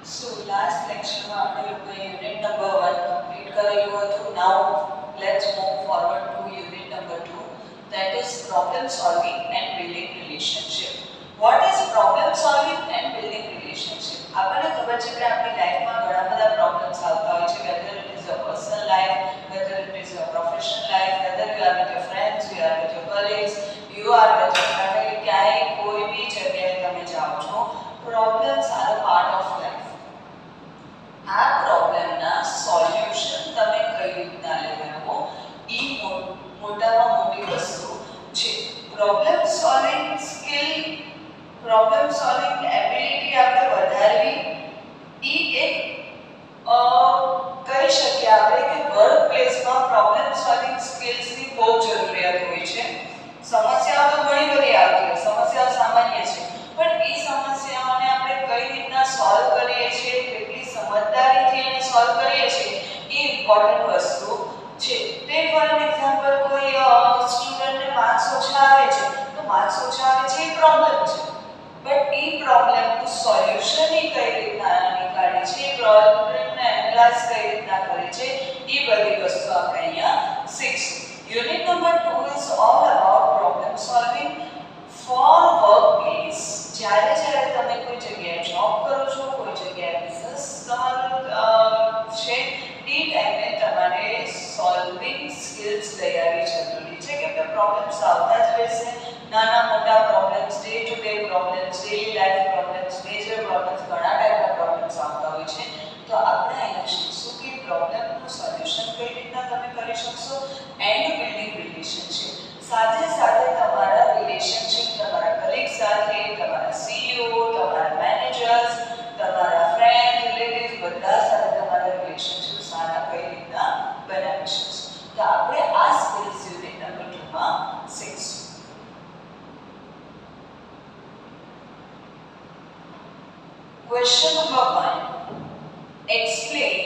So last lecture માં આપણે લોકોએ યુનિટ નંબર 1 કમ્પ્લીટ કરેલું હતું. Now let's move forward to unit number 2, that is problem solving and building relationship. What is problem solving and building relationship? આપણને ખબર છે કે આપણી લાઈફમાં ઘણા બધા પ્રોબ્લેમ્સ આવતા હોય છે, whether it is your personal life, whether it is your professional life, whether you are with your friends, you are with your colleagues, you are with your family, ક્યાંય કોઈ બી જગ્યાએ તમે જાઓ છો, problems are a part of life. આ પ્રોબ્લેમના solution તમે કઈ રીતના લઈ આવો એ મોટામાં મોટી વસ્તુ છે. Problem solving skill, problem solving ability આપણે વધારવી એ એક કહી શકીએ આપણે કે વર્ક પ્લેસમાં પ્રોબ્લેમ સોલ્વિંગ સ્કિલ્સની બહુ જરૂરિયાત હોય છે. સમસ્યાઓ તો ઘણી બધી આવતી હોય, સમસ્યાઓ સામાન્ય છે, પણ એ સમસ્યાઓને આપણે કઈ રીતના સોલ્વ કરીએ છીએ, કેટલી સમજદારીથી એને સોલ્વ કરીએ છીએ એ ઇમ્પોર્ટન્ટ વસ્તુ છે. ટેક ફોર એન એક્ઝામ્પલ, કોઈ સ્ટુડન્ટને માર્ક્સ ઓછા આવે છે, તો માર્ક્સ ઓછા આવે છે એ પ્રોબ્લેમ છે, બટ એ પ્રોબ્લેમનું સોલ્યુશન એ કઈ રીતના નીકાળે છે, એ પ્રોબ્લેમને એનાલાઇઝ કઈ રીતના કરે છે, એ બધી વસ્તુ આપણે અહીંયા શીખશું. Unit number 2 is all about problem solving for workplace. જ્યારે તમે કોઈ જગ્યાએ જોબ કરો છો, કોઈ જગ્યાએ બિઝનેસ તમારું છે, એ ટાઈમે તમારે સોલ્વિંગ સ્કિલ્સ લઈ આવવી જરૂરી છે, કેમ કે પ્રોબ્લેમ્સ આવતા જ રહેશે. નાના મોટા problems, day to day problems, daily life problems, major problems, ઘણા ટાઈપના પ્રોબ્લેમ્સ આવતા હોય છે. તો આપણે અહીંયા શીખશું કે પ્રોબ્લેમનું સોલ્યુશન કઈ રીતના તમે કરી શકશો એન્ડ બિલ્ડિંગ રિલેશનશિપ. સાથે સાથે તમારા રિલેશનશિપ તમારા કલીગ સાથે, તમારા સીઈઓ, તમારા મેનેજર્સ, તમારા ફ્રેન્ડ, રિલેટિવ્સ બધા સાથે તમારા રિલેશનશિપ સારા કઈ રીતના બનાવી શકશો. તો આપણે આ સ્કિલ્સ યુનિટ નંબર 2 માં શીખશું. Question number 1. Explain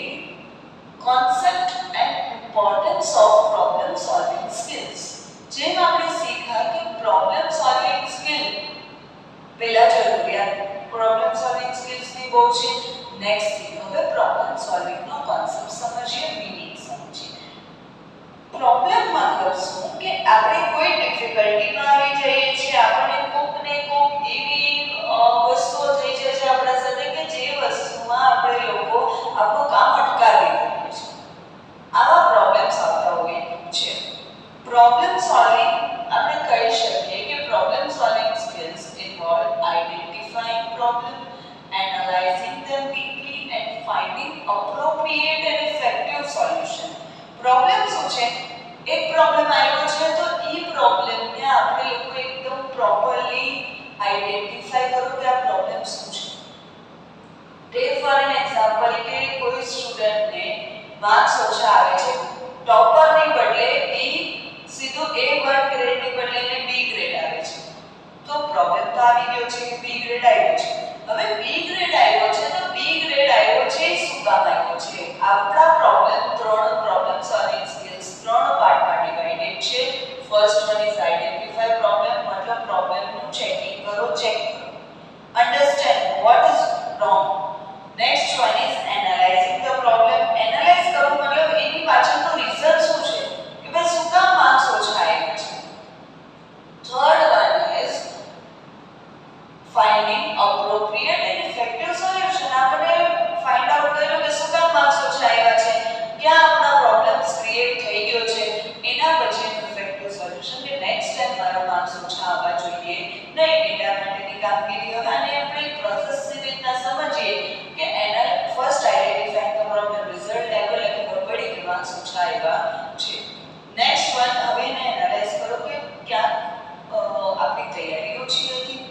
concept and importance of problem solving skills. જેમ આપણે શીખ્યા કે પ્રોબ્લેમ સોલ્વિંગ સ્કિલ પહેલા જરૂરિયાત પ્રોબ્લેમ સોલ્વિંગ સ્કિલ્સની બહુ છે. નેક્સ્ટ થિંગ, હવે પ્રોબ્લેમ સોલ્વિંગનો કોન્સેપ્ટ સમજીએ, મીનિંગ સમજીએ. પ્રોબ્લેમ મતલબ શું કે આપણે કોઈ ડિફિકલ્ટીમાં આવી જઈએ છીએ, આપણે કોક એવી વસ્તુઓ થઈ જાય છે આપણા સાથે કે જે વસ્તુમાં આપણે લોકો આપણું કામ અટકાવી દઈએ છીએ. આવા પ્રોબ્લેમ્સ આવતા હોય છે. પ્રોબ્લેમ સોલ્વિંગ આપણે કહી શકીએ કે problem solving skills involve identifying problem, analysing them deeply and finding appropriate and effective solution. Problem શું છે? એક પ્રોબ્લેમ આવ્યો છે તો એ પ્રોબ્લેમને આપણે લોકો એકદમ પ્રોપરલી આઇડેન્ટિફાઈ કરો કે આ પ્રોબ્લેમ શું છે. ટેક ફોર એન એક્ઝામ્પલ કે કોઈ સ્ટુડન્ટને માર્ક્સ ઓછા આવે છે, ટોપરની બદલે એ સીધો A1 ગ્રેડની બદલે એને B ગ્રેડ આવે છે, તો પ્રોબ્લેમ તો આવી ગયો છે કે B ગ્રેડ આવ્યો છે. હવે B ગ્રેડ આવ્યો છે તો B ગ્રેડ આવ્યો છે શું કામ આવ્યો છે? આપણા પ્રોબ્લેમ સોલ્વિંગ સ્કિલ્સ ત્રણ પાર્ટમાં ડિવાઇડેડ છે. First one is identify problem, મતલબ પ્રોબ્લેમનું ચેકિંગ કરો, ચેક કરો, understand what is wrong. Next one is analysing the problem, analyse કરો મતલબ એની પાછળનું રીઝન શું છે કે ભાઈ શું કામ માર્ક્સ ઓછા આવ્યા છે. Third one is finding appropriate and effective solution. આપણે ફાઇન્ડ આઉટ કર્યું કે શું કામ માર્ક્સ ઓછા આવ્યા છે, ક્યાં આપણા પ્રોબ્લેમ્સ ક્રિએટ થઈ ગયો છે, એના પછી ઇફેક્ટિવ સોલ્યુશન કે નેક્સ્ટ ટાઈમ મારા માર્ક્સ ઓછા આવવા જોઈએ નહીં, એના માટેની કામગીરી. હવે આને આપણે પ્રોસેસની રીતના સમજીએ કે એના first identifying the problem, result level એટલે ખબર પડી કે માર્ક્સ ઓછા આવ્યા છે. નેક્સ્ટ વન, હવે એને એનાલાઇઝ કરો કે ક્યાંક આપણી તૈયારી ઓછી હતી,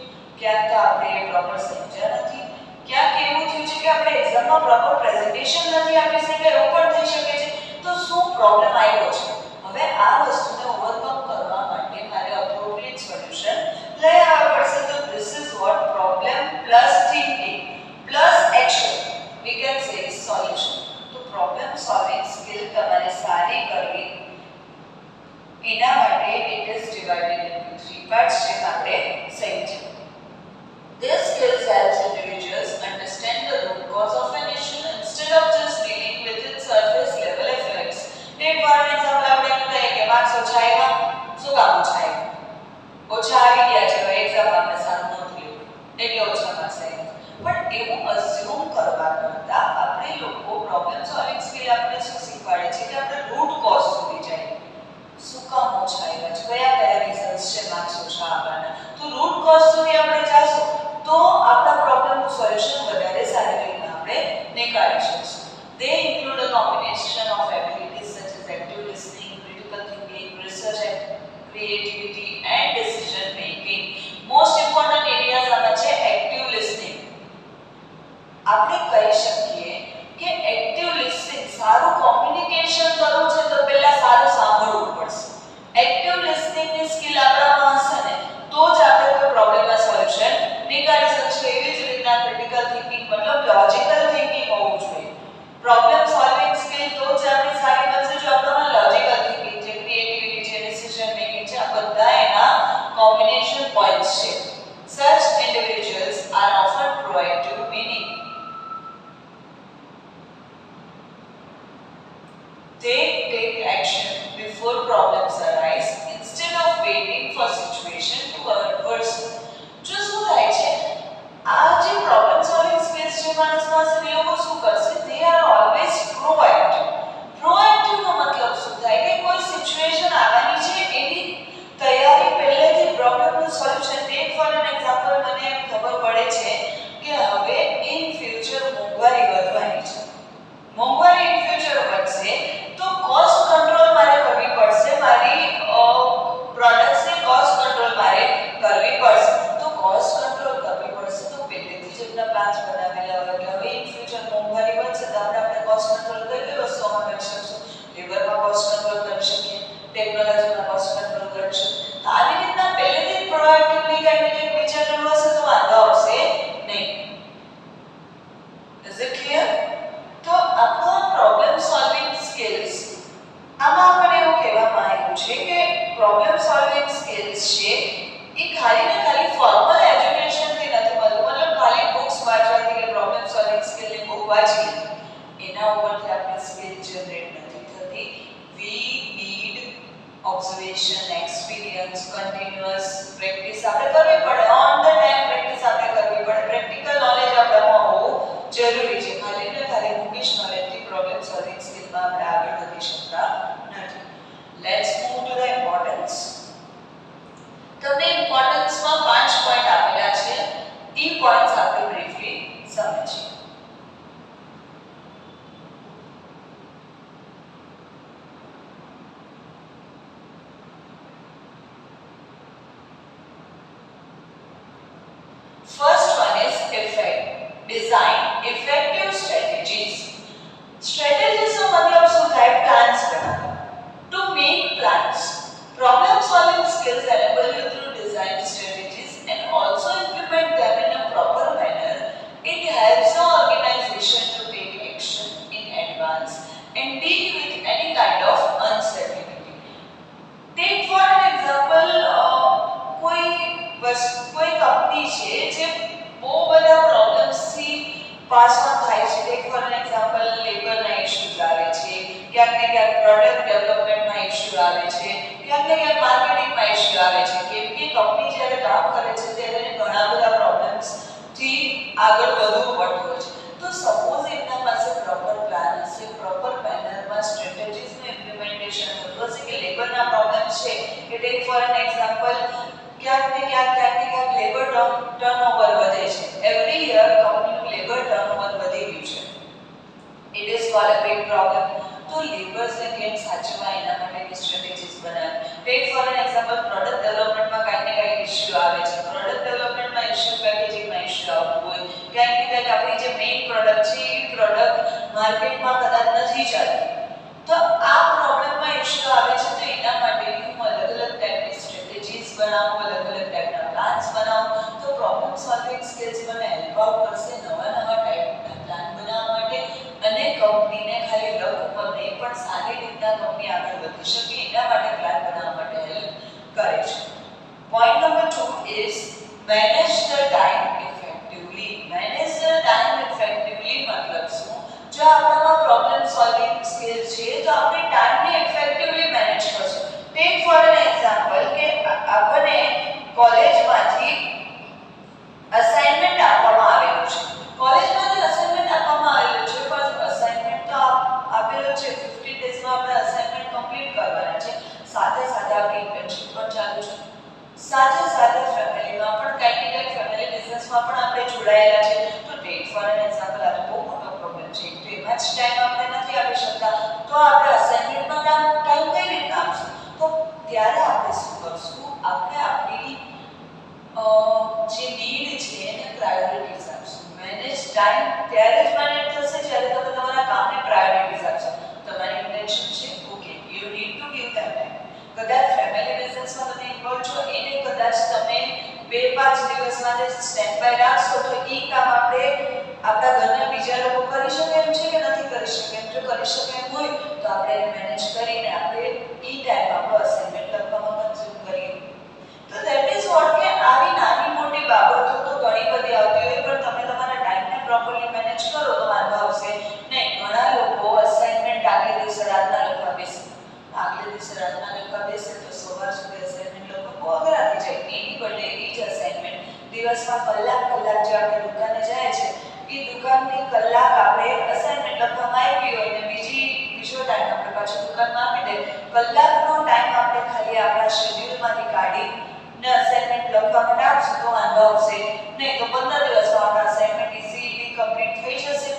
ક્યાંક તો આપણે પ્રોપર સમજ્યા નથી, ક્યાંક એવું થયું છે કે આપણે એક્ઝામમાં પ્રોપર પ્રેઝન્ટેશન નથી આપી શક્યા, એવું પણ થઈ શકે છે. તો શું પ્રોબ્લેમ આવ્યો છે? હવે આ વસ્તુને ઓવરકમ કરવા માટે મારે અપ્રોપ્રિએટ સોલ્યુશન લઈ આવવા પડશે. તો this is what problem plus thinking plus action we can say is solution. તો પ્રોબ્લેમ સોલ્વિંગ સ્કિલ તમારે સારી કરવી, એના માટે it is divided into 3 parts જેમ આપણે સમજીએ. This skills helps individuals understand the root cause of એવું અઝ્યુમ કરવા કરતા આપણે લોકો પ્રોબ્લેમ સોલ્વિંગ સ્કિલ આપણે શું શીખવાડે છે કે આપણે રૂટ કોઝ સુધી જઈએ. શું કામ ઓછા આવ્યા છે, કયા કયા રીઝન્સ છે માર્ક્સ ઓછા આવવાના, તો રૂટ કોઝ સુધી આપણે જાશું તો આપણા પ્રોબ્લેમનું સોલ્યુશન વધારે સારી રીતે આપણે નીકાળી શકીશું. They include a combination of abilities such as active listening, critical thinking, research and creativity and decision making. Most important areas આમાં છે active listening. આપણે કહી શકીએ કે એક્ટિવ લિસનિંગ, સારું કોમ્યુનિકેશન કરવું છે તો પહેલા સારું સાંભળવું પડશે. એક્ટિવ લિસનિંગની સ્કિલ આપણામાં હશે ને તો જ આપણે કોઈ પ્રોબ્લેમના સોલ્યુશન નીકાળી શકશું. એવી જ રીતના ક્રિટિકલ થિંકિંગ મતલબ લોજિકલ થિંકિંગ હોવું જોઈએ. પ્રોબ્લેમ સોલ્વિંગ સ્કિલ તો જ આપણી સારી બનશે જો આપણામાં લોજિકલ થિંકિંગ છે, ક્રિએટિવિટી છે, ડિસિઝન મેકિંગ છે, આ બધા એના કોમ્બિનેશન પોઈન્ટ્સ છે. Such individuals are often proactive, meaning they take action before problems arise instead of waiting for situation to worsen. જો શું થાય છે આ જે પ્રોબ્લેમ સોલ્વિંગ સ્કિલ્સ છે માણસ પાસે એ લોકો શું કરશે, they are always proactive. proactive નો મતલબ શું થાય કે કોઈ સિચ્યુએશન આવવાની છે એની તૈયારી પહેલેથી પ્રોબ્લેમનું solution. Take four N example, મને એમ ખબર પડે છે કે હવે ઇન ફ્યુચર મોંઘવારી વધવાની છે. મોંઘવારી ઇન ફ્યુચર વધશે તો કોસ્ટ કંટ્રોલ મારે કરવી પડશે, મારી પ્રોડક્ટ્સની કોસ્ટ કંટ્રોલ મારે કરવી પડશે. તો કોસ્ટ કંટ્રોલ કરવી પડશે તો પહેલેથી જ એમના પ્લાન્સ બનાવેલા હોય કે હવે ઇન ફ્યુચર મોંઘવારી વધશે તો આપણે કોસ્ટ કંટ્રોલ કઈ કઈ વસ્તુઓમાં કરી શકશું, લેબરમાં કોસ્ટ કંટ્રોલ કરી શકીએ, ટેકનોલોજીમાં કોસ્ટ કંટ્રોલ કરી શકીએ. તો આવી રીતના પહેલેથી જ પ્રોએક્ટિવલી કંઈક વિચારેલું હશે તો વાંધો આવશે નહીં. Is it clear? તો આપણો પ્રોબ્લેમ સોલ્વિંગ સ્કિલ્સ, આમાં આપણને એવું કહેવામાં આવ્યું છે કે પ્રોબ્લેમ સોલ્વિંગ સ્કિલ્સ છે એ ખાલી ને ખાલી ફોર્મલ એજ્યુકેશનથી નથી મળતું. મતલબ ખાલી બુક્સ વાંચવાથી કે પ્રોબ્લેમ સોલ્વિંગ સ્કિલની બુક વાંચી એના ઉપરથી આપણી સ્કિલ જનરેટ નથી થતી. We need observation, experience, continuous practice આપણે કરવી પડે. ઓન ધ ટાઈમ પ્રેક્ટિસ આપણે કરવી પડે. પ્રેક્ટિકલ નોલેજ આપણામાં હોવું જરૂરી છે. ખાલી ને ખાલી બુકિશ નોલેજથી પ્રોબ્લેમ સોલ્વિંગ સ્કિલમાં આપણે આગળ વધી શકતા નથી. Let's move to the importance. તમને ઇમ્પોર્ટન્સમાં 5 પોઈન્ટ આપેલા છે. એ પોઈન્ટ્સ આપણે બ્રીફલી સમજીએ. First one is effect. Design effective strategies. Strategies નો મતલબ શું થાય? Plans બનાવવા. To make plans. Problem solving skills enable you through design strategies and also implement them in a proper manner. It helps the organization to take action in advance and deal with any kind of uncertainty. Take for an example, કોઈ company છે જે બહુ બધા પ્રોબ્લેમ્સથી પાસમાં થાય છે. Take four N example, લેબરના ઇશ્યુઝ આવે છે, ક્યાંક ને ક્યાંક પ્રોડક્ટ ડેવલપમેન્ટમાં ઇશ્યુ આવે છે, ક્યાંક ને ક્યાંક માર્કેટિંગમાં ઇશ્યુ આવે છે. કેમ કે કંપની જ્યારે કામ કરે છે ત્યારે ઘણા બધા પ્રોબ્લેમ્સથી આગળ વધવું પડતું હોય છે. તો સપોઝ એમના પાસે પ્રોપર પ્લાન હશે, પ્રોપર મેનરમાં સ્ટ્રેટેજીસનું ઇમ્પ્લિમેન્ટેશન થતું હશે કે લેબરના પ્રોબ્લેમ્સ છે કે ટેક ફોર એન એક્ઝામ્પલ ક્યાંક ને ક્યાંક લેબર ટર્નઓવર વધે છે. એવરી યર કંપનીનું લેબર ટર્નઓવર વધી ગયું છે. It is called a big problem. તો લેબર્સને કેમ સાચવવા એના માટેની સ્ટ્રેટેજીસ બનાવે. ટેક ફોર એન એક્ઝામ્પલ, પ્રોડક્ટ ડેવલપમેન્ટમાં કાંઈક ને કાંઈક ઇશ્યુ આવે છે. પ્રોડક્ટ ડેવલપમેન્ટમાં ઇશ્યુ પેકેજિંગમાં ઇશ્યુ આવતું હોય, ક્યાંક ને ક્યાંક આપણી જે મેઇન પ્રોડક્ટ છે એ પ્રોડક્ટ માર્કેટમાં કદાચ નથી ચાલતી. તો આ પ્રોબ્લેમમાં ઇશ્યુ આવે છે તો એના માટેની હું અલગ અલગ ટાઈપની સ્ટ્રેટેજીસ બનાવું, અલગ અલગ ટાઈપના પ્લાન્સ બનાવું. તો પ્રોબ્લેમ સોલ્વિંગ સ્કિલ્સ મને હેલ્પ આઉટ કરશે નવા ટાઈપના પ્લાન બનાવવા માટે અને કંપનીને ખાલી લક ઉપર નહીં પણ સારી રીતના કંપની આગળ વધી શકે એના માટે પ્લાન બનાવવા માટે હેલ્પ કરે છે. Point number 2 is manage the time effectively. Manage the time effectively મતલબ શું? જો આપણામાં પ્રોબ્લેમ સોલ્વિંગ સ્કિલ છે તો આપણે ટાઈમને ઇફેક્ટિવલી મેનેજ કરશું. ટેક ફોર એન એક્ઝામ્પલ કે આપણને કોલેજમાંથી અસાઇનમેન્ટ આપવામાં આવેલું છે. ફોર એન એક્ઝામ્પલ આ તો બહુ મોટો પ્રોબ્લેમ છે, તો એમાં જ ટાઈમ આપણે નથી આપી શકતા, તો આપણે અસાઇનમેન્ટમાં ટાઈમ કઈ રીતના આપશું? તો ત્યારે આપણે શું કરશું? આપણે આપણી જે નીડ છે એને પ્રાયોરિટીઝ આપશું. મેનેજ ટાઈમ ત્યારે જ મેનેજ થશે જ્યારે તમે તમારા કામને પ્રાયોરિટીઝ આપશો. તમારી ઇન્ટેન્શન છે okay you need to give them time. કદાચ ફેમિલી બિઝનેસમાં તમે ઇન્વોલ્વ છો, એને કદાચ તમે 2-5 દિવસમાં જે સ્ટેન્ડ બાય રાખશો તો એ કામ આપણે આપણા ઘરના બીજા લોકો કરી શકે એમ છે કે નથી કરી શકે એમ? જો કરી શકે એમ હોય તો આપણે એને મેનેજ કરીને આપણે એ ટાઈમ આપણો અસાઇનમેન્ટ લખવામાં કન્ઝ્યુમ કરીએ. તો ધેટ ઇઝ વોટ કે આવી નાની મોટી બાબતો તો ઘણી બધી આવતી હોય, પણ તમે તમારા ટાઈમને પ્રોપરલી મેનેજ કરો તો વાંધો આવશે નહીં. ઘણા લોકો અસાઇનમેન્ટ આગલે દિવસે રાતના લખવા બેસે, આગલે દિવસે રાતના લખવા બેસે તો સવાર સુધી અસાઇનમેન્ટ લખવા બહુ અઘરા થઈ જાય. એની બદલે એ જ અસાઇનમેન્ટ દિવસમાં કલાક જે આપણે દુકાને જાય છે એ દુકાનની કલાક આપણે અસાઇનમેન્ટ લખવામાં આપી હોય ને બીજો ટાઈમ આપણે પાછો દુકાનમાં આપી દે, કલાકનો ટાઈમ આપણે ખાલી આપણા શેડ્યુલમાંથી કાઢી ને અસાઇનમેન્ટ લખવા માટે આપશું તો વાંધો આવશે નહીં. તો 15 દિવસમાં આપણા અસાઇનમેન્ટ ઇઝીલી કમ્પ્લીટ થઈ જશે.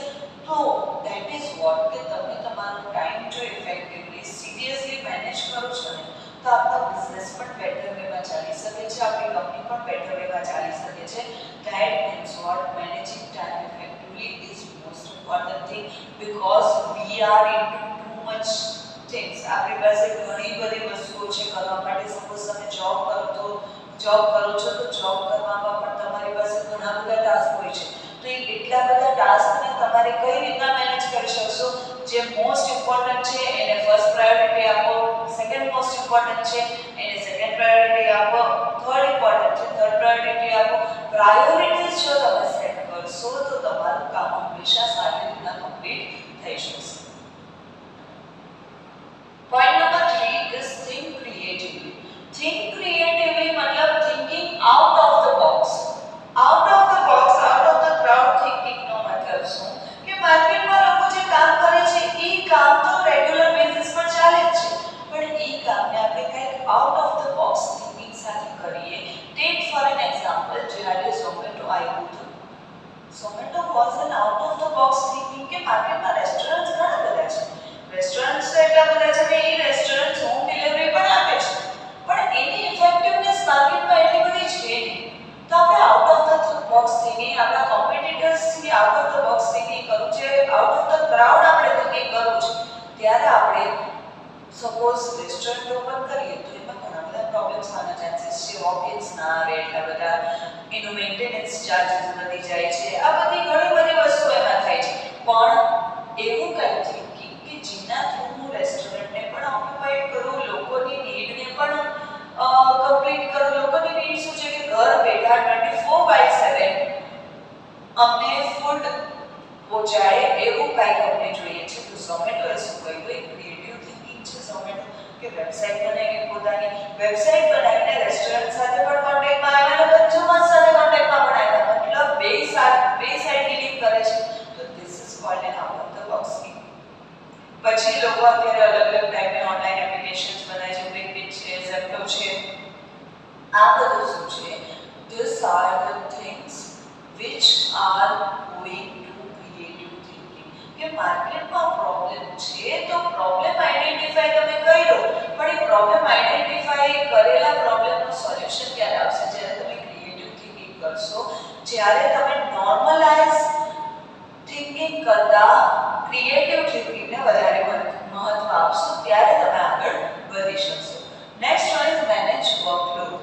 તો ધેટ ઇઝ વોટ કે તમે તમારો ટાઈમ જો ઇફેક્ટિવલી સિરિયસલી મેનેજ કરો છો ને તો આપનો બિઝનેસ પણ બેટર વેમાં ચાલી શકે છે, આપણી કંપની પણ બેટર વેમાં ચાલી શકે છે. That means what managing time effectively is most important thing because we are into too much things. આપણી પાસે ઘણી બધી વસ્તુઓ છે કરવા માટે. સપોઝ તમે જોબ કરો છો તો જોબ કરવામાં પણ તમારી પાસે ઘણા બધા ટાસ્ક હોય છે, તો એ એટલા બધા ટાસ્કને તમારે કઈ રીતના મેનેજ કરી શકશો? જે મોસ્ટ ઇમ્પોર્ટન્ટ છે એને ફર્સ્ટ પ્રાયોરિટી આપો, સેકન્ડ મોસ્ટ ઇમ્પોર્ટન્ટ છે એને સેકન્ડ પ્રાયોરિટી આપો, થર્ડ ઇમ્પોર્ટન્ટ છે થર્ડ પ્રાયોરિટી આપો. પ્રાયોરિટીઝ જો તમે સેટ કરશો તો તમારું કામ હંમેશા સારી રીતના કમ્પ્લીટ થઈ શકશે. Point number 3 is think creatively. Think creatively मतलब thinking out of the box. Out of the box, out of the crowd thinking નો મતલબ શું? કે માર્કેટમાં લોકો જે કામ કરે છે એ કામ તો રેગ્યુલર બેસિસ પર ચાલે જ છે, પણ એ કામને આપણે કંઈક out of the box thinking સાથે કરીએ. ટેક ફોર એન એક્ઝામ્પલ, જ્યારે ઝોમેટો આવ્યું હતું, Zomato was an out of the box thinking કે માર્કેટમાં રેસ્ટોરન્ટ્સ ઘણા બધા છે, રેસ્ટોરન્ટ્સ એટલા બધા છે કે એ રેસ્ટોરન્ટ્સ હોમ ડિલિવરી પણ આપે છે, પણ એની ઇફેક્ટિવનેસ માર્કેટમાં એટલી બધી છે નહીં. તો આપણે out of the box thinking, આપણા કોમ્પિટિટર્સથી out of the box thinking કરવું છે, આઉટ ઓફ ધ ક્રાઉડ આપણે થિંકિંગ કરવું છે. ત્યારે આપણે સપોઝ રેસ્ટોરન્ટ ઓપન કરીએ તો એમાં ઘણા બધા પ્રોબ્લેમ્સ આવવાના ચાન્સીસ છે. ઓકેન્સ ના આવે એટલા બધા, એનું મેન્ટેનન્સ ચાર્જીસ વધી જાય છે, આ બધી ઘણી બધી વસ્તુ એમાં થાય છે. પણ એવું કંઈ થિંકિંગ કે જેના થ્રુ હું રેસ્ટોરન્ટને પણ ઓક્યુપાઈડ કરું, લોકોની નીડને પણ કમ્પ્લીટ કરું. લોકોની નીડ શું છે કે ઘર બેઠા 24/7 અમને ફૂડ પહોંચાડે એવું કંઈક અમને જોઈએ છે. તો ઝોમેટોએ શું કર્યું? એક ક્રિએટિવ થિંકિંગ છે ઝોમેટો કે વેબસાઇટ બનાવી, પોતાની વેબસાઇટ બનાવીને રેસ્ટોરન્ટ સાથે પણ કોન્ટેક્ટમાં આવ્યા અને કન્ઝ્યુમર સાથે કોન્ટેક્ટમાં પણ આવ્યા, મતલબ બે સાઈડ ડીલિંગ કરે છે. તો this is called an out of the box thinking. પછી લોકો અત્યારે અલગ અલગ ટાઈપની ઓનલાઈન એપ્લિકેશન્સ બનાવે છે, બ્લિંકિટ છે, ઝેપ્ટો છે. આ બધું શું છે? These are the things which are going to creative thinking. કે માર્કેટમાં પ્રોબ્લેમ છે તો પ્રોબ્લેમ આઈડેન્ટિફાઈ તમે કર્યો, પણ એ પ્રોબ્લેમ આઈડેન્ટિફાઈ કરેલા પ્રોબ્લેમનું સોલ્યુશન ક્યારે આવશે? જ્યારે તમે ક્રિએટિવ થિંકિંગ કરશો, જ્યારે તમે નોર્મલાઇઝ થિંકિંગ કરતા ક્રિએટિવ થિંકિંગને વધારે મહત્વ આપશો, ત્યારે તમે આગળ વધી શકશો. Next one is manage workload.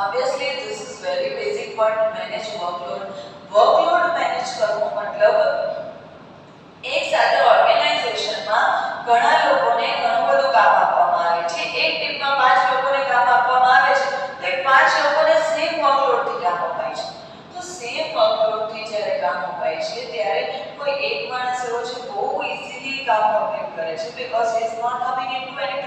Obviously this is very basic point, manage workload. Workload manage કરવું મતલબ એક સાથે ઓર્ગેનાઇઝેશનમાં ઘણા લોકોને ઘણું બધું કામ આપવામાં આવે છે. એક ટીમમાં 5 લોકોને કામ આપવામાં આવે છે, તો એ 5 લોકોને સેમ વર્કલોડથી કામ અપાય છે. તો સેમ વર્કલોડથી જ્યારે કામ અપાય છે ત્યારે કોઈ એક માણસ એવો છે બહુ ઇઝીલી કામ કમ્પ્લીટ કરે છે because he is not coming into any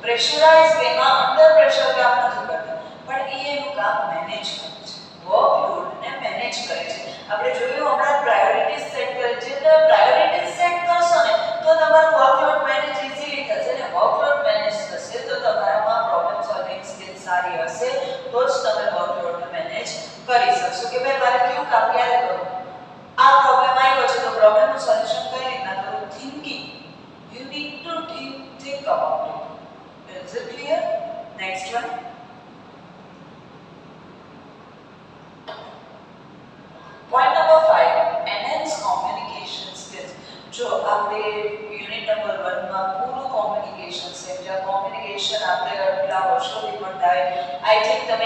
pressurise વેમાં અંડર પ્રેશર કામ નથી કરતા, પણ એ એનું કામ મેનેજ કરે છે, વર્કલોડને મેનેજ કરે છે. આપણે જોયું હમણાં પ્રાયોરિટીઝ સેટ કરે છે, તો પ્રાયોરિટીઝ સેટ કરશો ને તો તમારું વર્કલોડ મેનેજ ઇઝીલી થશે, ને વર્કલોડ મેનેજ થશે તો તમારામાં પ્રોબ્લેમ સોલ્વિંગ સ્કિલ સારી હશે, તો જ તમે વર્કલોડને મેનેજ કરી શકશો. કે ભાઈ મારે કયું કામ ક્યારે કરવું,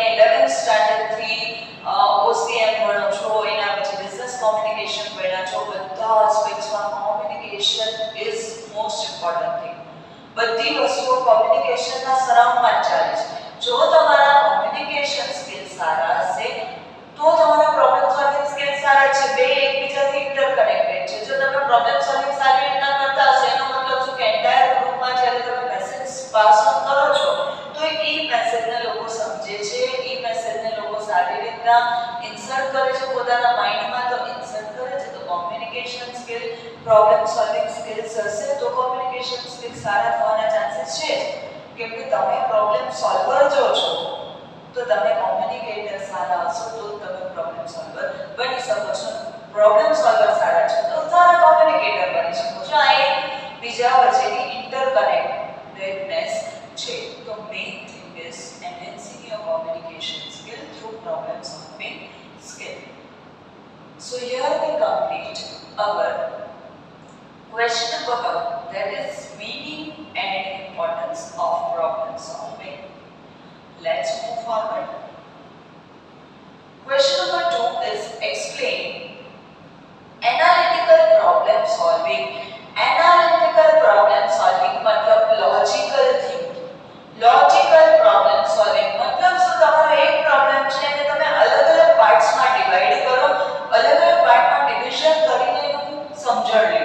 તમે 11th સ્ટાન્ડર્ડ થી OCM ભણો છો, એના પછી બિઝનેસ કોમ્યુનિકેશન ભણ્યા છો, બધા એસ્પેક્ટ્સમાં communication is most important thing. બધી વસ્તુઓ કોમ્યુનિકેશનના સરાઉન્ડમાં જ ચાલે છે. જો તમારા કોમ્યુનિકેશન સ્કિલ સારા હશે તો તમારા પ્રોબ્લેમ સોલ્વિંગ સ્કિલ સારા છે. બે એકબીજાથી ઇન્ટરકનેક્ટેડ છે. જો તમે પ્રોબ્લેમ સોલ્વિંગ સારી રીતના કરતા હશો એનો મતલબ શું કે એન્ટાયર ગ્રુપમાં જ્યારે તમે મેસેજ પાસ ઓન કરો છો તો એ મેસેજને લોકો સમજે છે, એ મેસેજને લોકો સારી રીતના ઇન્સર્ટ કરે છે પોતાના માઇન્ડમાં. તો ઇન્સર્ટ કરે છે તો communication skill, problem solving skills હશે તો કોમ્યુનિકેશન સ્કિલ સારા થવાના ચાન્સીસ છે. કેમ કે તમે પ્રોબ્લેમ સોલ્વર જો છો તો તમે કોમ્યુનિકેટર સારા હશો તો તમે પ્રોબ્લેમ સોલ્વર બની શકો છો. પ્રોબ્લેમ સોલ્વર સારા છો તો સારા કોમ્યુનિકેટર બની શકો છો. આ એક બીજા વચ્ચેની ઇન્ટરકનેક્ટેડનેસ છે. તો main thing is enhancing your communication skill through problem solving skill. So here we complete our question number 1, that is meaning and importance of problem solving. Let's move forward. Question number 2 is explain analytical problem solving. Analytical problem solving मतलब logical thinking. Logical problem solving मतलब શું તમારો એક problem છે અને તમે અલગ-અલગ પાર્ટ્સમાં divide કરો, અલગ-અલગ પાર્ટમાં ડિવિઝન કરીને એનું સમજણ લો.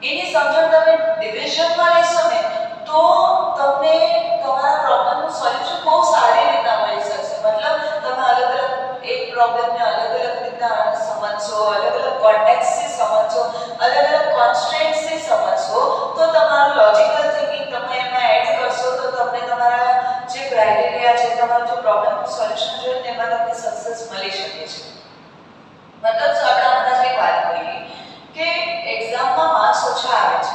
એની સમજણ તમે ડિવિઝનમાં લેશો ને તો તમને તમારા પ્રોબ્લેમનું સોલ્યુશન બહુ સારી રીતના મળી શકશે. મતલબ તમે અલગ-અલગ એક પ્રોબ્લેમને અલગ-અલગ રીતના સમજશો, અલગ-અલગ કોન્ટેક્સ્ટથી સમજશો, અલગ-અલગ કોન્સ્ટ્રેન્ટ્સથી સમજશો તો તમારું લોજિકલ થિંકિંગ તમે એમાં એડ કરશો તો તમને તમારા જે ક્રાઇટેરિયા છે, તમારું જે પ્રોબ્લેમનું સોલ્યુશન જોઈએ તેમાં તમને સક્સેસ મળી શકે છે. મતલબ આપણે હમણાં જ એક વાત કરી કે એક્ઝામમાં માર્ક્સ ઓછા આવે છે.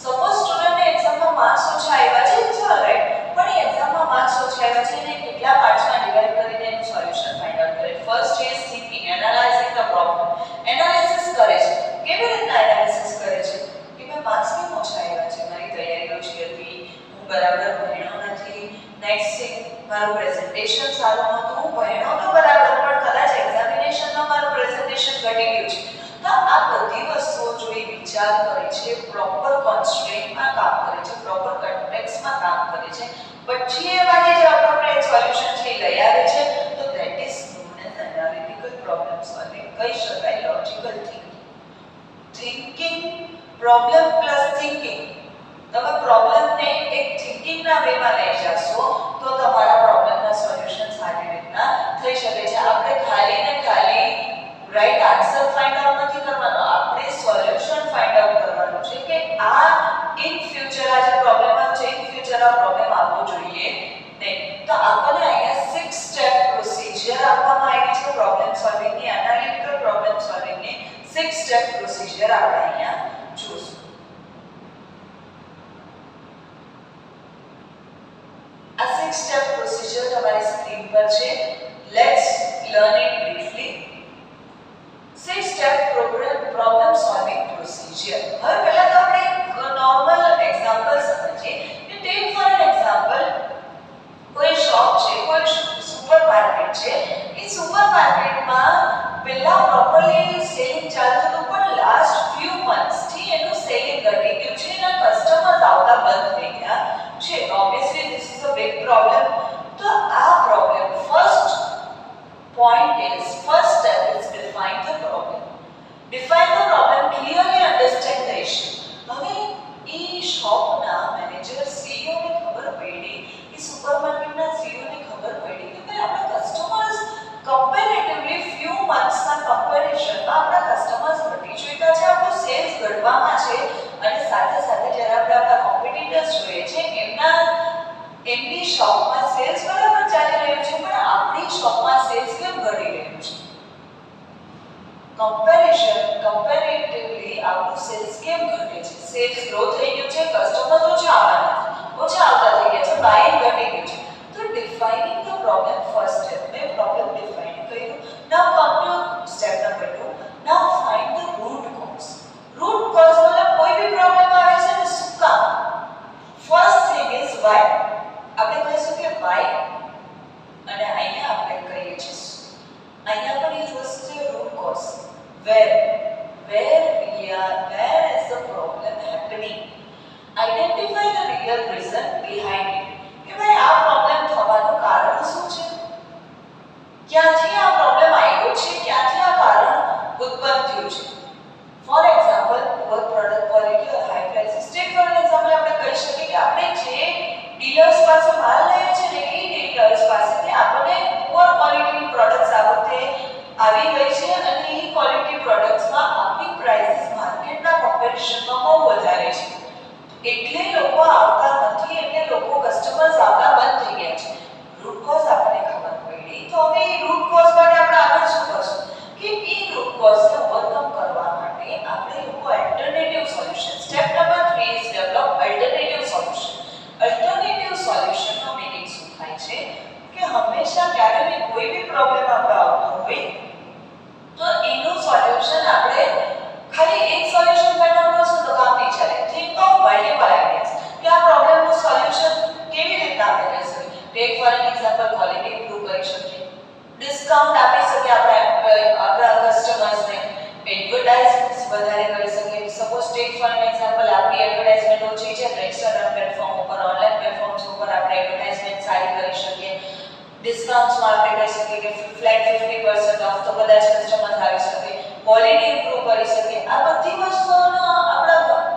સપોઝ સ્ટુડન્ટને એક્ઝામમાં માર્ક્સ ઓછા આવ્યા છે, ઇટ્સ ઓલરાઈટ, પણ એ એક્ઝામમાં માર્ક્સ ઓછા આવ્યા છે એને કેટલા પાર્ટ્સમાં ડિવાઇડ કરીને એનું સોલ્યુશન ફાઇન્ડ આઉટ કરે. First is thinking, analysing the problem. Analysis કરે છે. કેવી રીતના એનાલિસિસ કરે છે કે મેં માર્ક્સ કેમ ઓછા આવ્યા છે, મારી તૈયારી ઓછી હતી, હું બરાબર ભણ્યો નથી. નેક્સ્ટ થિંગ, મારું પ્રેઝન્ટેશન સારું નહોતું, હું ભણ્યો તો બરાબર પણ કદાચ એક્ઝામિનેશનમાં મારું પ્રેઝન્ટેશન ઘટી ગયું છે. તો આ બધી વસ્તુઓ જો એ વિચાર કરે છે, પ્રોપર કોન્સ્ટ્રેન્ટમાં કામ કરે છે, પ્રોપર કોન્ટેક્સ્ટમાં કામ કરે છે, પછી એમાંથી જે એપ્રોપ્રિએટ સોલ્યુશન છે એ લઈ આવે છે તો that is known as analytical problem solving. કહી શકાય logical thinking. Thinking, problem plus thinking. તમે પ્રોબ્લેમને એક થિંકિંગના વેમાં લઈ જશો તો તમારા પ્રોબ્લેમના સોલ્યુશન સારી રીતના થઈ શકે છે. આપણે ખાલી ને ખાલી રાઈટ આન્સર ફાઇન્ડ આઉટ નથી કરવાનો, આપણે સોલ્યુશન ફાઇન્ડ આઉટ કરવાનું છે કે આ ઇન ફ્યુચર આ જે પ્રોબ્લેમ છે ઇન ફ્યુચર આ પ્રોબ્લેમ આવવો જોઈએ નહીં. તો આપણને અહીંયા 6 સ્ટેપ પ્રોસિજર આપવામાં આવી છે પ્રોબ્લેમ સોલ્વિંગની, એનાલિટિકલ પ્રોબ્લેમ સોલ્વિંગની 6 સ્ટેપ પ્રોસિજર આપણે અહીંયા જોઈશું. આ 6 સ્ટેપ પ્રોસિજર તમારી સ્ક્રીન પર છે. Let's learn it briefly. 6 step problem solving procedure. હવે પહેલા તો આપણે એક નોર્મલ એક્ઝામ્પલ સમજીએ. ટેક ફોર એન એક્ઝામ્પલ, કોઈ શોપ છે, કોઈ સુપરમાર્કેટ છે. એ સુપરમાર્કેટમાં પહેલા પ્રોપરલી સેલિંગ ચાલતું હતું પણ લાસ્ટ ફ્યુ મંથ્સ થી એનું સેલિંગ ઘટી ગયું છે, એના કસ્ટમર્સ આવતા બંધ થઈ ગયા છે. Obviously this is a big problem. તો આ problem first point is, first step is define the problem. Define the problem, clearly understand the issue. હવે એ શોપના મેનેજર CEO ને ખબર પડી, એ સુપરમાર્કેટના CEO ને ખબર પડી કે ભાઈ આપણા કસ્ટમર્સ કમ્પેરેટિવલી ફ્યુ મંથ્સના કમ્પેરિઝનમાં આપણા કસ્ટમર્સ ઘટી ચૂક્યા છે, આપણું સેલ્સ ઘટવામાં છે અને સાથે સાથે જ્યારે આપણે આપણા કોમ્પિટિટર્સ જોઈએ છે એમની શોપમાં સેલ્સ બરાબર ચાલી રહ્યું છે પણ આપણી શોપમાં સેલ્સ કેમ ઘટી રહ્યું છે. કમ્પેરેટિવલી આપણું સેલ્સ કેમ ઘટે છે. સેલ્સ ગ્રો થઈ ગયું છે, કસ્ટમર્સ ઓછા આવતા થઈ ગયા છે, બાઇંગ ઘટી ગયું છે. તો defining the problem first step. મેં પ્રોબ્લેમ ડિફાઇન કર્યું. Now come to step number 2. Now find the root cause. Root cause મતલબ કોઈ બી પ્રોબ્લેમ આવે છે ને શું કામ. First thing is why. આપણે કહીશું કે વાય અને અહીંયા where is the problem happening. Identify the real reason behind it. કે ભાઈ આ પ્રોબ્લેમ થવાનું કારણ શું છે, ક્યાંથી આ પ્રોબ્લેમ આવ્યો છે, ક્યાંથી આ કારણ ઉત્પન્ન થયું છે. For example poor product quality or high prices. Take for example આપણે કહી શકીએ કે આપણે જે ડીલર્સ પાસે માલ લઈએ છીએ ને એ ડીલર્સ પાસેથી આપણને પુઅર ક્વોલિટીની પ્રોડક્ટ્સ આ વખતે આવી ગઈ છે અને એ ક્વોલિટી પ્રોડક્ટ્સમાં આપણી પ્રાઇસીસ માર્કેટના કમ્પેરિઝનમાં બહુ વધારે છે, એટલે લોકો આવતા નથી, એટલે લોકો કસ્ટમર્સ આવતા બંધ થઈ ગયા છે. રૂટ કોઝ આપણને ખબર પડી, તો હવે એ રૂટ કોઝ માટે આપણે આગળ શું કરશું કે એ રૂટ કોઝને ઓવરકમ કરવા માટે આપણે લોકો alternative solution. Step number 3 is develop alternative solution. Alternative સોલ્યુશનનો મીનિંગ શું થાય છે કે હંમેશા ક્યારે બી કોઈ બી પ્રોબ્લેમ આપણો આવતો હોય તો એનું સોલ્યુશન આપણે ખાલી એક સોલ્યુશન ફાઇન્ડ આઉટ કરશું તો કામ નહીં ચાલે. થિંક ઓફ મલ્ટીપલ આઈડિયાઝ કે આ પ્રોબ્લેમનું સોલ્યુશન કેવી રીતે આપણે કરી શકીએ. Take four N example quality improve કરી શકીએ, ડિસ્કાઉન્ટ આપી શકીએ આપણા કસ્ટમર્સને, એડવર્ટાઇઝમેન્ટ વધારે કરી શકીએ. Suppose take four N example આપણી એડવર્ટાઇઝમેન્ટ ઓછી છે તો એક્સટર્નલ પ્લેટફોર્મ ઉપર, ઓનલાઈન પ્લેટફોર્મ્સ ઉપર આપણે એડવર્ટાઇઝમેન્ટ સારી કરી શકીએ. ડિસ્કાઉન્ટ્સમાં આપણે કહી શકીએ કે ફ્લેટ 50% ઓફ, તો કદાચ કસ્ટમર્સ આવી શકે. ક્વોલિટી ઇમ્પ્રૂવ કરી શકીએ. આ બધી વસ્તુઓનો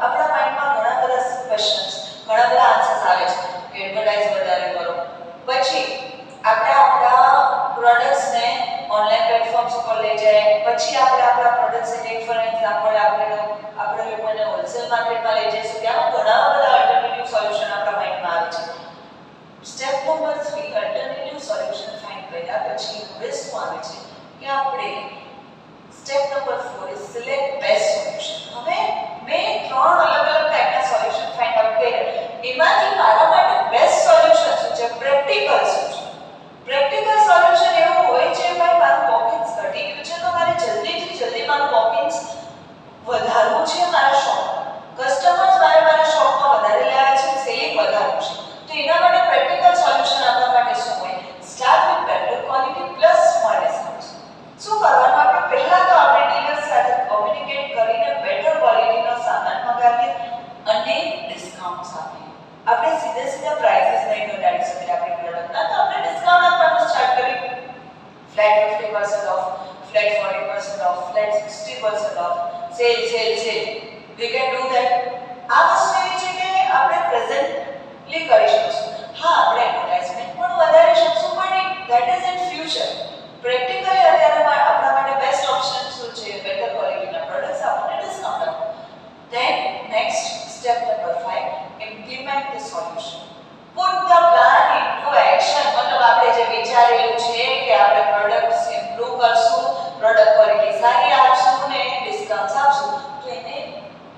આપણા માઇન્ડમાં ઘણા બધા ક્વેશ્ચન્સ, ઘણા બધા આન્સર્સ આવે છે કે એડવર્ટાઇઝ વધારે કરો. પછી આપણે આપણા પ્રોડક્ટ્સને ઓનલાઈન પ્લેટફોર્મ્સ ઉપર લઈ જાય, પછી આપણે આપણા પ્રોડક્ટ્સને ટેક ફોર એક્ઝામ્પલ આપણે લોકોને હોલસેલ માર્કેટમાં લઈ જઈશું. ત્યાં ઘણા બધા અલ્ટરનેટિવ સોલ્યુશન આપણા માઇન્ડમાં આવે છે. Step number 3 alternative solution find કર્યા પછી હવે શું આવે છે કે આપણે step number 4 is select best solution. હવે મેં 3 અલગ અલગ ટાઈપના સોલ્યુશન ફાઇન્ડ આઉટ કર્યા, એમાંથી મારા માટે બેસ્ટ સોલ્યુશન શું છે, પ્રેક્ટિકલ શું છે. પ્રેક્ટિકલ સોલ્યુશન એવું હોય છે ભાઈ મારું વોકિન્સ ઘટી ગયું છે તો મારે જલ્દીથી જલ્દી મારું વોકિન્સ વધારવું છે, મારા શોપમાં કસ્ટમર્સ મારા શોપમાં વધારે લાવ્યા છે, સેલિંગ વધારવું છે, તો એના માટે પ્રેક્ટિકલ સોલ્યુશન આપવા માટે શું હોય, start with better quality plus small discounts. શું કરવાનું, આપણે પહેલા તો આપણે ડીલર્સ સાથે કોમ્યુનિકેટ કરીને બેટર ક્વોલિટીનો સામાન મંગાવીએ અને ડિસ્કાઉન્ટ્સ આપીએ. આપણે સીધા પ્રાઇસીસ નહીં ઘટાડી શકીએ આપણી પ્રોડક્ટના, તો આપણે ડિસ્કાઉન્ટ આપવાનું સ્ટાર્ટ કરીએ. Flat 50% of, flat 40% of, flat 60% of, cell. We can do that. આ વસ્તુ એવી છે કે આપણે પ્રેઝન્ટલી કરી શકશું. હા, આપણે એડવર્ટાઇઝમેન્ટ પણ વધારી શકશું, પણ that is in future. Practically અત્યારે આપણા માટે બેસ્ટ ઓપ્શન શું છે, બેટર ક્વોલિટીના પ્રોડક્ટ્સ આપણને ડિસ્કાઉન્ટ આપો. Than next step number 5 implement the solution. Put the plan into action. મતલબ આપણે જે વિચારેલું છે કે આપણે પ્રોડક્ટ્સ ઇમ્પ્રૂવ કરશું, પ્રોડક્ટ ક્વોલિટી સારી આપશું ને ડિસ્કાઉન્ટ આપશું, તો એને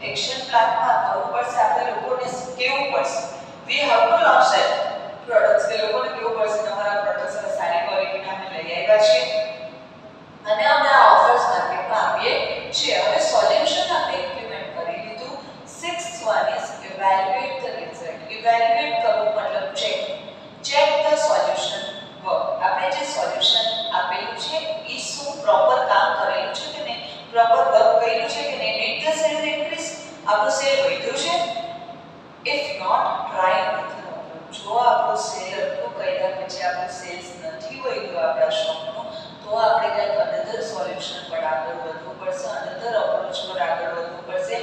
એક્શન પ્લાનમાં કરવું પડશે. આપણે લોકોને કેવું પડશે, we have to launch that products. કે લોકોને કેવું પડશે તમારા પ્રોડક્ટ્સ હવે સારી ક્વોલિટીના અમે લઈ આવ્યા છીએ અને અમે આ ઓફર્સ માર્કેટમાં આપીએ છીએ. હવે સોલ્યુશન આપણે ઇમ્પ્લિમેન્ટ કરી લીધું. 6th one is evaluate the result. evaluate કરવું મતલબ check the solution work. આપણે જે સોલ્યુશન આપેલું છે એ શું પ્રોપર કામ કરેલું છે કે નહીં, પ્રોપર વર્ક કર્યું છે કે નહીં, did the sales increase, આપણું સેલ વધ્યું છે. if not, try another approach. જો આપણું સેલ એટલું કર્યા પછી આપણું સેલ્સ નથી વધ્યું આપણા શોપનું, તો આપણે કંઈક અનધર સોલ્યુશન પર આગળ વધવું પડશે, અનધર અપ્રોચ પર આગળ વધવું પડશે.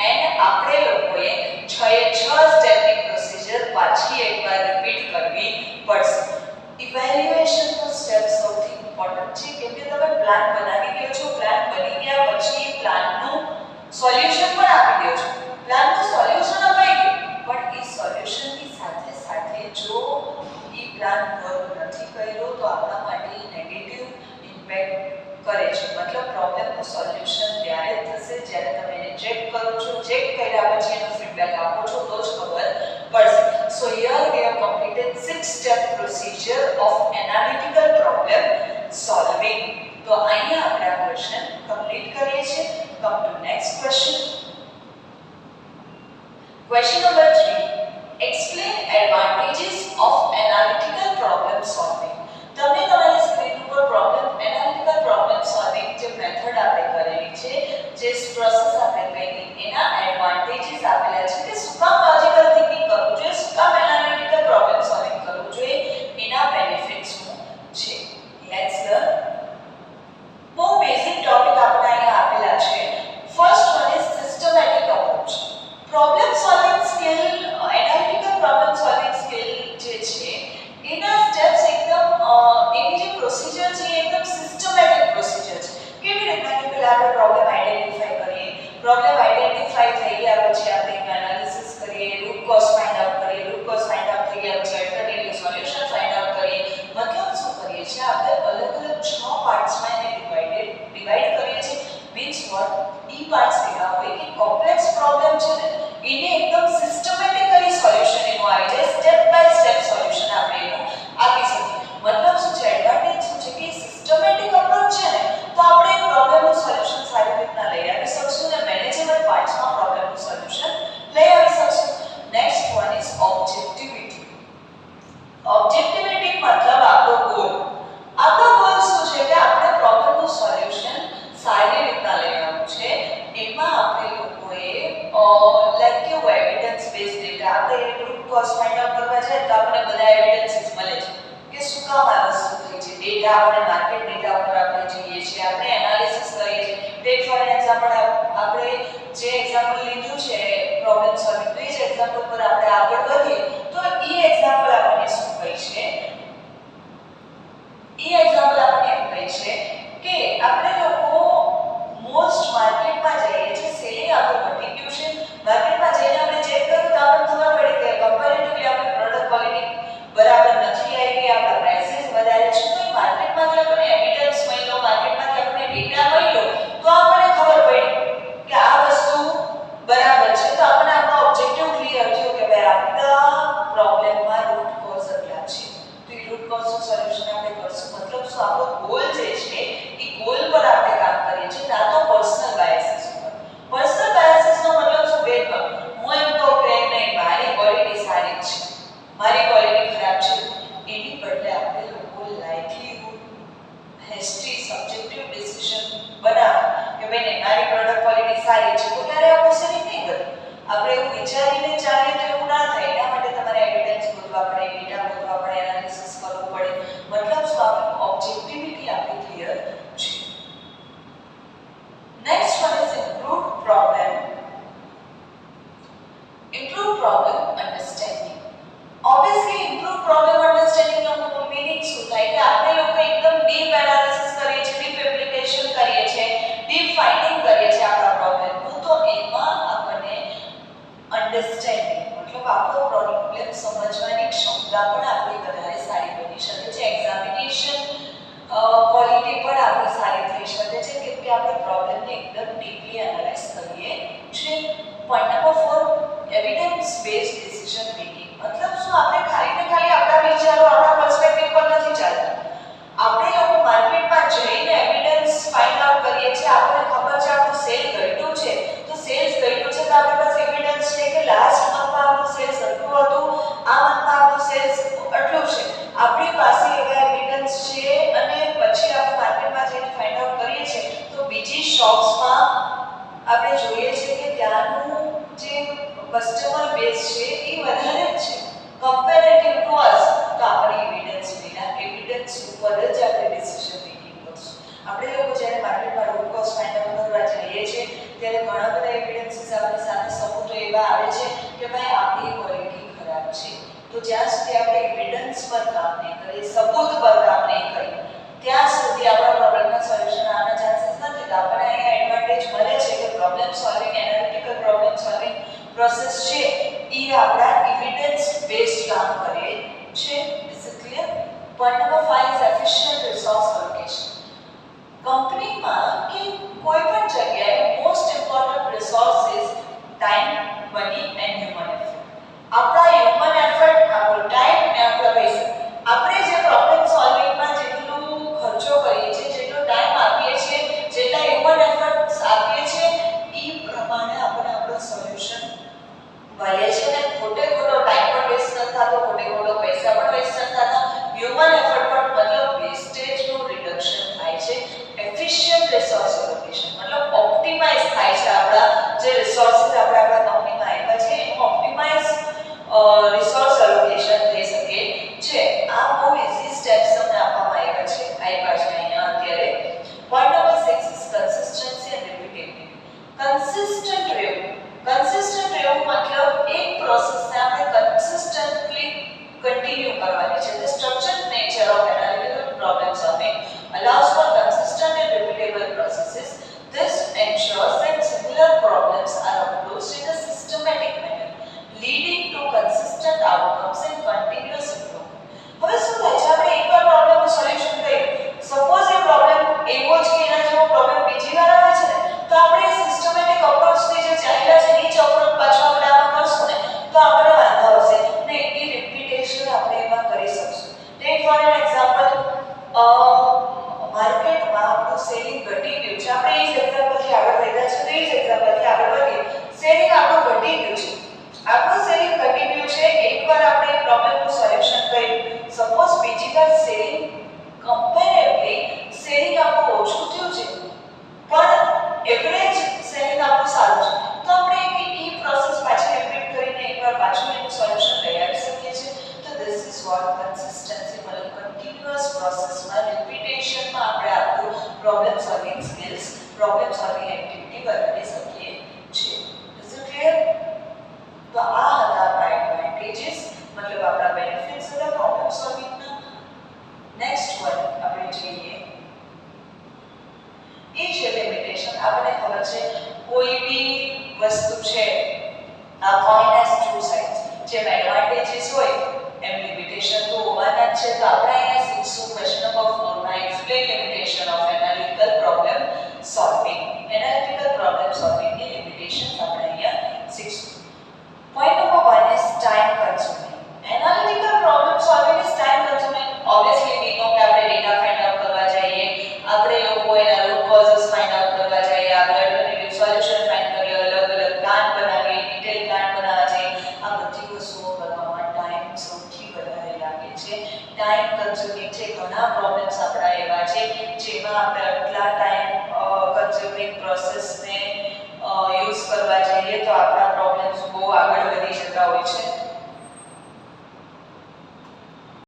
એન્ડ આપણે લોકોએ 6 સ્ટેપની પ્રોસિજર પાછી એકવાર રિપીટ કરવી પડશે. ઇવેલ્યુએશનનો સ્ટેપ સૌથી ઇમ્પોર્ટન્ટ છે, કેમ કે તમે પ્લાન બનાવી દો છો, પ્લાન બની ગયા પછી પ્લાનનું સોલ્યુશન પણ આપી દો છો. પ્લાનનું સોલ્યુશન અપાઈ ગયું, પણ એ સોલ્યુશનની સાથે સાથે જો એ પ્લાન વર્ક નથી કર્યો તો આપણા માટે નેગેટિવ ઇમ્પેક્ટ કરે છે. મતલબ પ્રોબ્લેમનું સોલ્યુશન ત્યારે થશે જ્યારે તમે એને ચેક કરો છો, ચેક કર્યા પછી એનો ફીડબેક આપો છો તો જ ખબર પડશે. સો here we have completed 6-step procedure of analytical problem solving. તો અહીંયા આપણે આ ક્વેશ્ચન કમ્પ્લીટ કરીએ છીએ. Come to next question. Question number 3. Explain advantages of analytical problem solving. તમે તમારી સ્ક્રીન ઉપર એનાલિટિકલ પ્રોબ્લેમ સોલ્વિંગ જે મેથડ આપણે કરેલી છે, જે પ્રોસેસ આપણે કહીએ એના એડવાન્ટેજીસ આપેલા છે કે શું કામ લોજિકલ થિંકિંગ કરવું જોઈએ, શું કામ એનાલિટિકલ પ્રોબ્લેમ સોલ્વિંગ કરવું જોઈએ, એના બેનિફિટ્સ શું છે. Let's learn. બહુ બેઝિક ટોપિક આપણે અહીંયા આપેલા છે. First one is systematic approach. Problem solving skill, analytical problem solving skill જે છે એના સ્ટેપ્સ એકદમ એની જે પ્રોસિજર છે એકદમ સિસ્ટમેટિક પ્રોસિજર છે. કેવી રીતના કે પહેલા આપણે પ્રોબ્લેમ આઈડેન્ટિફાઈ કરીએ, પ્રોબ્લેમ આઈડેન્ટિફાઈ થઈ ગયા પછી આપણે એનું એનાલિસિસ કરીએ, રૂટ કોઝ ફાઇન્ડ આઉટ કરીએ, રૂટ કોઝ ફાઇન્ડ આઉટ થઈ ગયા પછી અલ્ટરનેટિવ સોલ્યુશન ફાઇન્ડ આઉટ કરીએ. મતલબ શું કરીએ છીએ આપણે અલગ અલગ 6 પાર્ટ્સમાં એને ડિવાઇડ કરીએ છીએ. મીન્સ વોટ ઈ પાર્ટ્સ એવા હોય કે કોમ્પ્લેક્સ પ્રોબ્લેમ છે ને એને એકદમ સિસ્ટમેટિકલી સોલ્યુશન એનું આવી જાય, સ્ટેપ બાય સ્ટેપ સોલ્યુશન આપણે એનું આપી શકીએ. મતલબ શું છે, એડવાન્ટેજ શું છે કે સિસ્ટમેટિક અપ્રોચ છે ને તો આપણે પ્રોબ્લેમનું સોલ્યુશન સારી રીતના લઈ આવી શકશું અને મેનેજેબલ પાર્ટ્સમાં પ્રોબ્લેમનું સોલ્યુશન લઈ આવી શકશું. Next one is objectivity. Objectivity મતલબ આપણો ગોલ. આપણો ગોલ શું છે કે આપણે પ્રોબ્લેમનું સોલ્યુશન સારી રીતના લઈ આવવું છે. એમાં આપણે લોકોએ લાઈક કેવું એવિડન્સ બેઝ ડેટા, આપણે રૂટ કોઝ ફાઇન્ડ આઉટ કરવા જાય તો આપણે બધા એવિડન્સીસ મળે છે કે શું કામ આ વસ્તુ થઈ છે. ડેટા આપણે માર્કેટ ડેટા ઉપર આપણે જોઈએ છીએ, આપણે એનાલિસિસ કરીએ છીએ. ટેક ફોર એક્ઝામ્પલ આપણે જે એક્ઝામ્પલ લીધું છે પ્રોબ્લેમ સોલ્વિંગ, તો એ જ એક્ઝામ્પલ પર આપણે આગળ વધીએ તો એ એક્ઝામ્પલ આપણને શું કહે છે, એ એક્ઝામ્પલ આપણને એમ કહે છે કે આપણે લોકો મોસ્ટ માર્કેટમાં જઈએ છીએ, સેલિંગ આપણું વધી ગયું છે, માર્કેટમાં જઈને આપણે ચેક કર્યું તો આપણને ખબર પડી કે કમ્પેરેટિવલી આપણી પ્રોડક્ટ ક્વોલિટી બરાબર નથી આવી, આપણા પ્રાઇસીસ વધારે છે. તો એ માર્કેટમાંથી આપણને એવિડન્સ મળ્યો, માર્કેટમાંથી આપણને ડેટા મળ્યો તો આપણને ખબર પડી કે આ વસ્તુ બરાબર છે. તો આપણને આપણો ઓબ્જેક્ટિવ ક્લિયર થયો કે ભાઈ આપણા પ્રોબ્લેમમાં રૂટ કોઝ કેટલા છે, તો એ રૂટ કોઝનું સોલ્યુશન આપણે કરશું. મતલબ શું, આપણો ગોલ જે છે એ ગોલ પર આપણે કામ કરીએ છીએ, ના તો પર્સનલ બાયસીસ ઉપર. પર્સનલ બાયસીસનો મતલબ શું, ભેદભાવ. હું એમ કહું કે નહીં મારી ક્વોલિટી સારી છે, મારી ક્વોલિટી ખરાબ છે, એની બદલે આપણે લોકો લાઇકલીહુડ, હિસ્ટ્રી, સબ્જેક્ટિવ ડિસિઝન બનાવે કે ભાઈ નહીં મારી પ્રોડક્ટ ક્વોલિટી સારી છે તો ક્યારે આપણે સેલિંગ નહીં કરીએ. આપણે એવું વિચારીને ચાલીએ તો એવું ના થાય. એના માટે તમારે એવિડન્સ શોધવા પડે, ડેટા શોધવા પડે, એનાલિસિસ કરવું પડે. મતલબ શું, આપણી ઓબ્જેક્ટિવિટી આપણી ક્લિયર છે. Next one is improve problem. Improve problem understanding. Obviously improve problem અન્ડરસ્ટેન્ડિંગનો મૂળ મીનિંગ શું થાય કે આપણે લોકો એકદમ ડીપ એનાલિસિસ કરીએ છીએ, ડીપ એપ્લિકેશન કરીએ છીએ, ડીપ ફાઇન્ડિંગ કરીએ છીએ આપણા પ્રોબ્લેમનું, તો એમાં આપણને અન્ડરસ્ટેન્ડિંગ મતલબ આપણો પ્રોબ્લેમ સમજવાની ક્ષમતા પણ આપણી વધારે સારી બની શકે છે. એક્ઝામિનેશન ક્વોલિટી પણ આપણી સારી થઈ શકે છે કેમ કે આપણે પ્રોબ્લેમને એકદમ ડીપલી એનાલાઇઝ કરીએ છીએ. Point number 4 evidence based decision making. મતલબ શું, આપણે ખાલી ને ખાલી આપણા વિચારો, આપણા પર્સપેક્ટિવ પર નથી ચાલતા. આપણે લોકો માર્કેટમાં જઈને એવિડન્સ ફાઇન્ડ આઉટ કરીએ છીએ. આપણને ખબર છે આપણું સેલ ઘટ્યું છે, તો સેલ્સ ઘટ્યું છે તો આપણી પાસે એવિડન્સ છે કે લાસ્ટ મંથમાં આપણું સેલ્સ આટલું હતું, આ મંથમાં આપણું સેલ્સ આટલું છે. આપણી પાસે એવા એવિડન્સ છે અને પછી આપણે માર્કેટમાં જઈને ફાઇન્ડ આઉટ કરીએ છીએ તો બીજી શોપ્સમાં આપણે જોઈએ છીએ કે ત્યાંનું જે કસ્ટમર બેઝ છે એ વધારે છે કમ્પેરેટિવ ટુ અસ. તો આપણે એવિડન્સ ઉપર જ આપણે ડિસિઝન મેકિંગ કરશું. આપણે લોકો જ્યારે માર્કેટમાં રૂટ કોઝ ફાઇન્ડ આઉટ કરવા જઈએ છીએ ત્યારે ઘણા બધા એવિડન્સીસ આપણી સાથે સબૂતો એવા આવે છે કે ભાઈ આપણી ક્વોલિટી ખરાબ છે. તો જ્યાં સુધી આપણે એવિડન્સ પર કામ નહીં કરીએ, સબૂત પર કામ નહીં કરીએ, ત્યાં સુધી આપણા પ્રોબ્લેમના સોલ્યુશન આવવાના ચાન્સીસ નથી. તો આપણને અહીંયા એડવાન્ટેજ મળે છે કે problem solving, analytical problem solving process છે એ આપણા એવિડન્સ બેઝડ કામ કરે છે. Is it clear? Point number 5 is efficient resource allocation. કંપનીમાં કે કોઈ પણ જગ્યાએ most important resource is time, money and human effort. આપણા હ્યુમન એફર્ટ, આપણો ટાઈમ અને આપણા પૈસા. આપણે જે પ્રોબ્લેમ સોલ્વિંગમાં જેટલું ખર્ચો કરીએ છીએ, જેટલો ટાઈમ આપીએ છીએ, જેટલા હ્યુમન એફર્ટ્સ આપીએ છીએ એ પ્રમાણે આપણે આપણો સોલ્યુશન મળે છે ને ખોટો ટાઈમ પણ વેસ્ટ ન થતો, ખોટો પૈસા પણ વેસ્ટ ન થતા, હ્યુમન એફર્ટ પણ મતલબ વેસ્ટેજનું રિડક્શન થાય છે. એફિશિયન્ટ રિસોર્સ એલોકેશન મતલબ ઓપ્ટિમાઇઝ જે રિસોર્સિસ આપણે આપણા કંપનીમાં આપ્યા છે એનું ઓપ્ટિમાઇઝ રિસોર્સ એલોકેશન થઈ શકે છે. આ બહુ ઈઝી સ્ટેપ્સ તમને આપવામાં આવ્યા છે અહીંયા અત્યારે. Point number 6 is consistency and repeatability. Consistent રહેવું મતલબ એક પ્રોસેસને આપણે કન્સિસ્ટન્ટલી કન્ટિન્યુ કરવાની છે. The structured nature of analytical problem solving allows for consistent and repeatable processes. This ensures that similar problems are approached in a systematic manner, leading to consistent outcomes and continuous improvement. હવે શું થાય છે, આપણે એકવાર પ્રોબ્લેમનું solution કર્યું, suppose એ problem એવો જ કે એના જેવો પ્રોબ્લેમ બીજી વાર આવે છે ને, તો આપણે સિસ્ટમેટિક અપ્રોચથી જે ચાલ્યા છે એ જ અપ્રોચ પાછો આપણે આમાં કરશું ને તો આપણે વાંધો આવશે ને. એ રિપીટેશન આપણે એમાં કરી શકશું. ટેક ફોર એન એક્ઝામ્પલ, માર્કેટમાં આપણું સેલિંગ ઘટી ગયું છે. આપણે એ જ એક્ઝામ્પલથી આગળ વધ્યા છે, તો એ જ એક્ઝામ્પલથી આગળ વધીએ. સેલિંગ આપણું ઘટી ગયું છે, આપણું સેલિંગ ઘટી ગયું છે. એકવાર આપણે પ્રોબ્લેમનું સોલ્યુશન કર્યું, સપોઝ બીજી વાર સેલિંગ કમ્પેરેબલી સેલિંગ આપણું ઓછું થયું છે પણ એવરેજ સેલિંગ આપણું સારું છે, તો આપણે એ પ્રોસેસ પાછી રિપીટ કરીને એકવાર પાછું એનું સોલ્યુશન લઈ આવી શકીએ છીએ. તો ધીસ ઇઝ વોટ કન્સિસ્ટન્સી મતલબ કન્ટિન્યુઅસ પ્રોસેસમાં રિપીટેશનમાં આપણે આપણું problem solving skills, problem solving activity બનાવી શકીએ છીએ. Is it clear? તો આ હતા આપણા એડવાન્ટેजेस મતલબ આપણા બેનિફિટ્સ હતા પ્રોબ્લેમ સોલ્વિંગના. નેક્સ્ટ વન આપણે જોઈએ એ છે લિમિટેશન. આપણને ખબર છે કોઈ બી વસ્તુ છે, આ કોઈન હેઝ ટુ સાઇડ્સ. જેમ એડવાન્ટેजेस હોય એમ લિમિટેશન તો હોવાના જ છે. તો આપણે અહીંયા શીખશું ક્વેશ્ચન નંબર 4 માં explain limitation of analytical problem solving. Analytical problem solving ની લિમિટેશન્સ આપણે અહીંયા શીખશું. Point number 1 is time consuming. Analytical problem solving is time consuming. Obviously we know કે આપણે data find out કરવા જઈએ, આપણે લોકો એના root causes find out કરવા જઈએ, આપણે alternative solution find કરીએ, અલગ-અલગ પ્લાન બનાવીએ, ડિટેલ પ્લાન બનાવવા જઈએ. આ બધી વસ્તુઓ કરવામાં ટાઈમ સૌથી વધારે લાગે છે. ટાઈમ કન્ઝ્યુમિંગ છે. ઘણા પ્રોબ્લેમ્સ આપણા એવા છે જેમાં આપણે આટલા ટાઈમ કન્ઝ્યુમિંગ પ્રોસેસને યુઝ કરવા જઈએ તો આપણા પ્રોબ્લેમ્સ બહુ આગળ વધી જતા હોય છે.